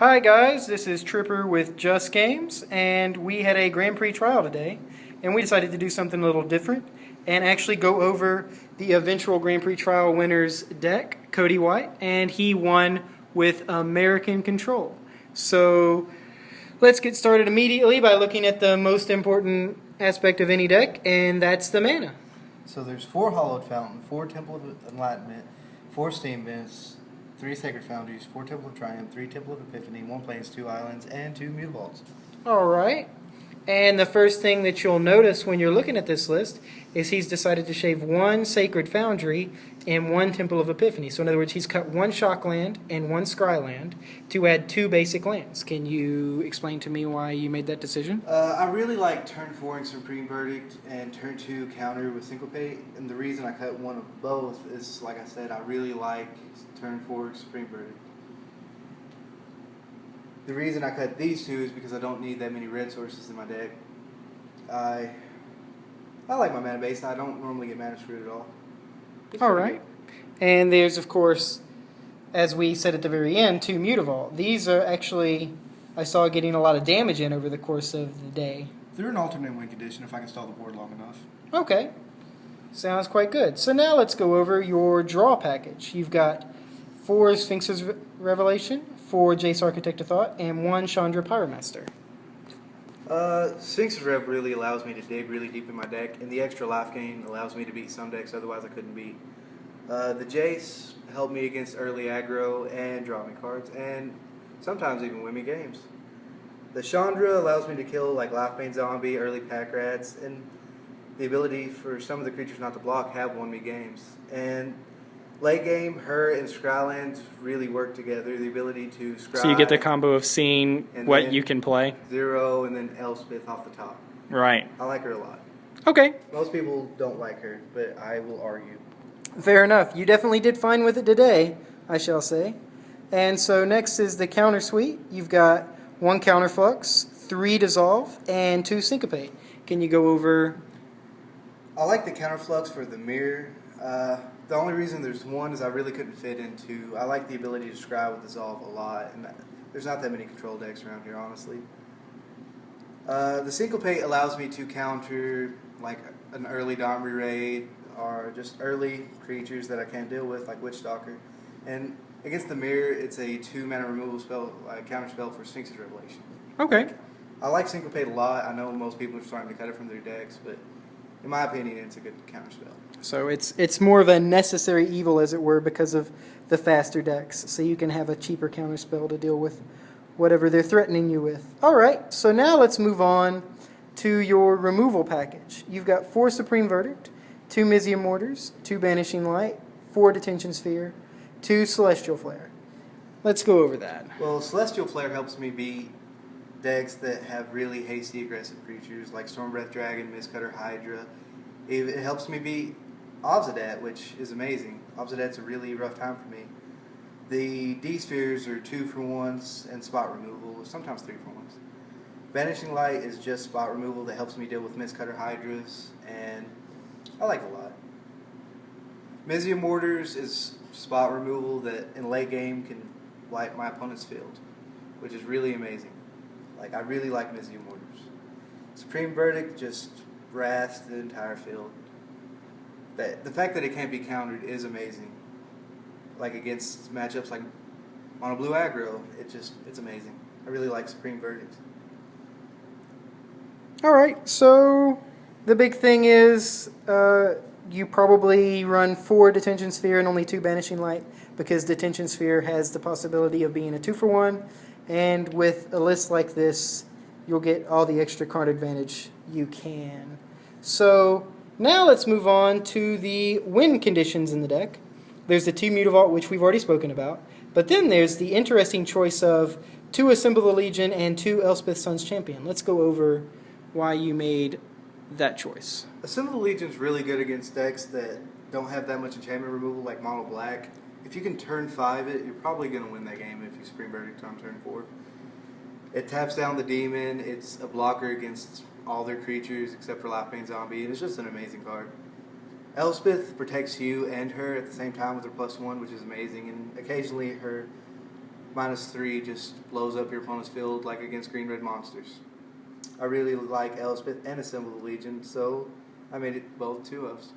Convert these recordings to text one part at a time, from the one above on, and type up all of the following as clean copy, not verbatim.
Hi guys, this is Tripper with Just Games, and we had a Grand Prix trial today, and we decided to do something a little different and actually go over the eventual Grand Prix trial winner's deck, Cody White, and he won with American Control. So let's get started immediately by looking at the most important aspect of any deck, and that's the mana. So there's 4 Hallowed Fountain, 4 Temple of Enlightenment, 4 Steam Vents, 3 Sacred Foundries, 4 Temple of Triumph, 3 Temple of Epiphany, 1 Plains, 2 Islands, and 2 Mutavaults. All right. And the first thing that you'll notice when you're looking at this list is he's decided to shave 1 Sacred Foundry and 1 Temple of Epiphany. So in other words, he's cut 1 Shock Land and 1 Scry Land to add 2 basic lands. Can you explain to me why you made that decision? I really like turn 4 Supreme Verdict and turn 2 Counter with Syncopate. And the reason I cut one of both is, like I said, I really like turn 4 Supreme Verdict. The reason I cut these 2 is because I don't need that many red sources in my deck. I like my mana base. I don't normally get mana screwed at all. All right. And there's, of course, as we said at the very end, 2 Mutavault. These are actually, I saw getting a lot of damage in over the course of the day. They're an alternate win condition if I can stall the board long enough. Okay. Sounds quite good. So now let's go over your draw package. You've got 4 Sphinx's Revelation, 4 Jace Architect of Thought, and 1 Chandra Pyromaster. Sphinx's Rev really allows me to dig really deep in my deck, and the extra life gain allows me to beat some decks otherwise I couldn't beat. The Jace helped me against early aggro and draw me cards, and sometimes even win me games. The Chandra allows me to kill like Lifebane Zombie, early pack rats, and the ability for some of the creatures not to block have won me games. And late game, her and Scryland really work together. The ability to scry. So you get the combo of seeing what you can play. 0 and then Elspeth off the top. Right. I like her a lot. Okay. Most people don't like her, but I will argue. Fair enough. You definitely did fine with it today, I shall say. And so next is the counter suite. You've got 1 Counterflux, 3 Dissolve, and 2 Syncopate. Can you go over? I like the Counterflux for the mirror. The only reason there's 1 is I really couldn't fit into. I like the ability to scry with Dissolve a lot, and there's not that many control decks around here, honestly. The Syncopate allows me to counter like an early Domri Raid or just early creatures that I can't deal with, like Witchstalker. And against the mirror, it's a 2 mana removal spell, counter spell for Sphinx's Revelation. Okay. I like Syncopate a lot. I know most people are starting to cut it from their decks, but in my opinion, it's a good counter spell. So it's more of a necessary evil, as it were, because of the faster decks. So you can have a cheaper counter spell to deal with whatever they're threatening you with. All right, so now let's move on to your removal package. You've got 4 Supreme Verdict, 2 Mizium Mortars, 2 Banishing Light, 4 Detention Sphere, 2 Celestial Flare. Let's go over that. Well, Celestial Flare helps me beat decks that have really hasty aggressive creatures like Stormbreath Dragon, Mistcutter Hydra. It helps me beat Obsidat, which is amazing. Obsidat's a really rough time for me. The D-Spheres are 2 for 1s and spot removal, or sometimes 3 for 1s. Banishing Light is just spot removal that helps me deal with Mistcutter Hydras, and I like it a lot. Mizium Mortars is spot removal that in late game can wipe my opponent's field, which is really amazing. Like, I really like Mizium Mortars. Supreme Verdict just wraths the entire field. The fact that it can't be countered is amazing. Like against matchups like Mono Blue Aggro, it's amazing. I really like Supreme Verdict. All right, so the big thing is you probably run 4 Detention Sphere and only 2 Banishing Light, because Detention Sphere has the possibility of being a 2 for 1, and with a list like this, you'll get all the extra card advantage you can. So now let's move on to the win conditions in the deck. There's the 2 Mutavault, which we've already spoken about, but then there's the interesting choice of 2 Assemble the Legion and 2 Elspeth Sun's Champion. Let's go over why you made that choice. Assemble the Legion's really good against decks that don't have that much enchantment removal, like Mono Black. If you can turn 5 it, you're probably going to win that game if you Supreme Verdict on turn 4. It taps down the Demon, it's a blocker against all their creatures except for Lifebane Zombie, and it's just an amazing card. Elspeth protects you and her at the same time with her +1, which is amazing, and occasionally her -3 just blows up your opponent's field like against green-red monsters. I really like Elspeth and Assemble the Legion, so I made it both 2-ofs.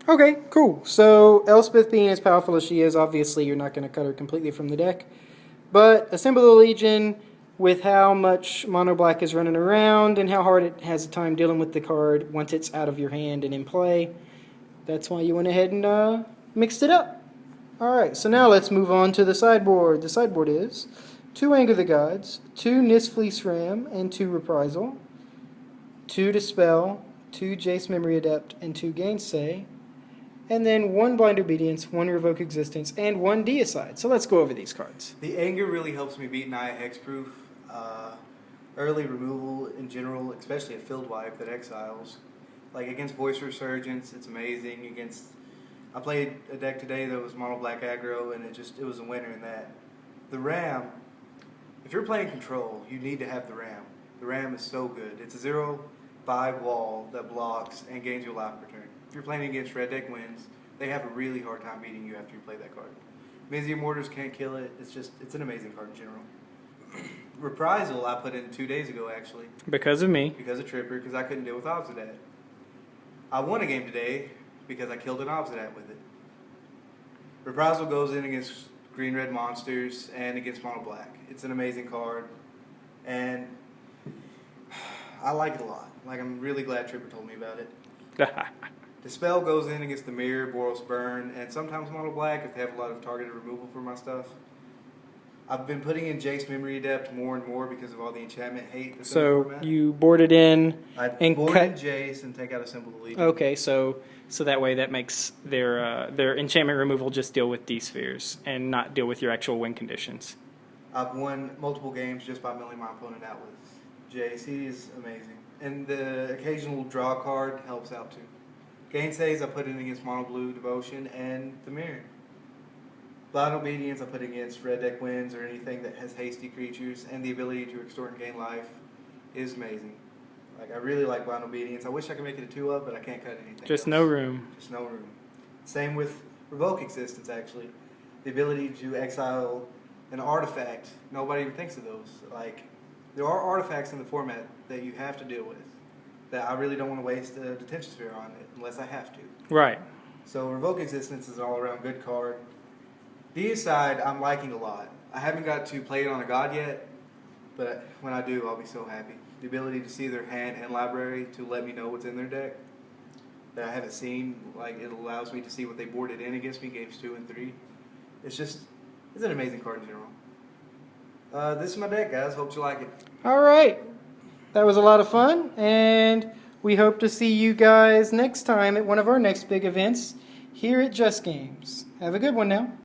Okay, cool. So Elspeth being as powerful as she is, obviously you're not going to cut her completely from the deck. But Assemble the Legion, with how much mono black is running around and how hard it has a time dealing with the card once it's out of your hand and in play, that's why you went ahead and mixed it up. Alright, so now let's move on to the sideboard. The sideboard is 2 Anger the Gods, 2 Nisfleece Ram, and 2 Reprisal, 2 Dispel, 2 Jace Memory Adept, and 2 Gainsay, and then 1 Blind Obedience, 1 Revoke Existence, and 1 Deicide. So let's go over these cards. The anger really helps me beat Naya Hexproof. Early removal in general, especially a field wipe that exiles. Like against Voice Resurgence, it's amazing. I played a deck today that was mono black aggro, and it was a winner in that. The Ram, if you're playing control, you need to have the Ram. The Ram is so good. It's a 0/5 wall that blocks and gains your life per turn. If you're playing against red deck wins, they have a really hard time beating you after you play that card. Mizzy Mortars can't kill it. It's an amazing card in general. Reprisal I put in 2 days ago actually. Because of me. Because of Tripper, because I couldn't deal with Obsidat. I won a game today because I killed an Obsidat with it. Reprisal goes in against green-red monsters and against mono black. It's an amazing card, and I like it a lot. Like, I'm really glad Tripper told me about it. Dispel goes in against the Mirror, Boros Burn, and sometimes mono black if they have a lot of targeted removal for my stuff. I've been putting in Jace Memory Adept more and more because of all the enchantment hate that's in the So format. you boarded in I and board cut. in Jace and take out Assemble the Legion. Okay, so that way that makes their enchantment removal just deal with D-spheres and not deal with your actual win conditions. I've won multiple games just by milling my opponent out with Jace. He is amazing. And the occasional draw card helps out too. Gainsays I put in against Mono Blue, Devotion, and the Mirror. Blind Obedience I put against red deck wins or anything that has hasty creatures, and the ability to extort and gain life is amazing. Like, I really like Blind Obedience. I wish I could make it a 2-of, but I can't cut anything Just else. no room. Just no room. Same with Revoke Existence, actually. The ability to exile an artifact. Nobody even thinks of those. Like, there are artifacts in the format that you have to deal with that I really don't want to waste a Detention Sphere on it unless I have to. Right. So Revoke Existence is an all-around good card. Deicide I'm liking a lot. I haven't got to play it on a god yet, but when I do, I'll be so happy. The ability to see their hand and library to let me know what's in their deck that I haven't seen. Like, it allows me to see what they boarded in against me games 2 and 3. It's an amazing card in general. This is my deck, guys. Hope you like it. All right. That was a lot of fun, and we hope to see you guys next time at one of our next big events here at Just Games. Have a good one now.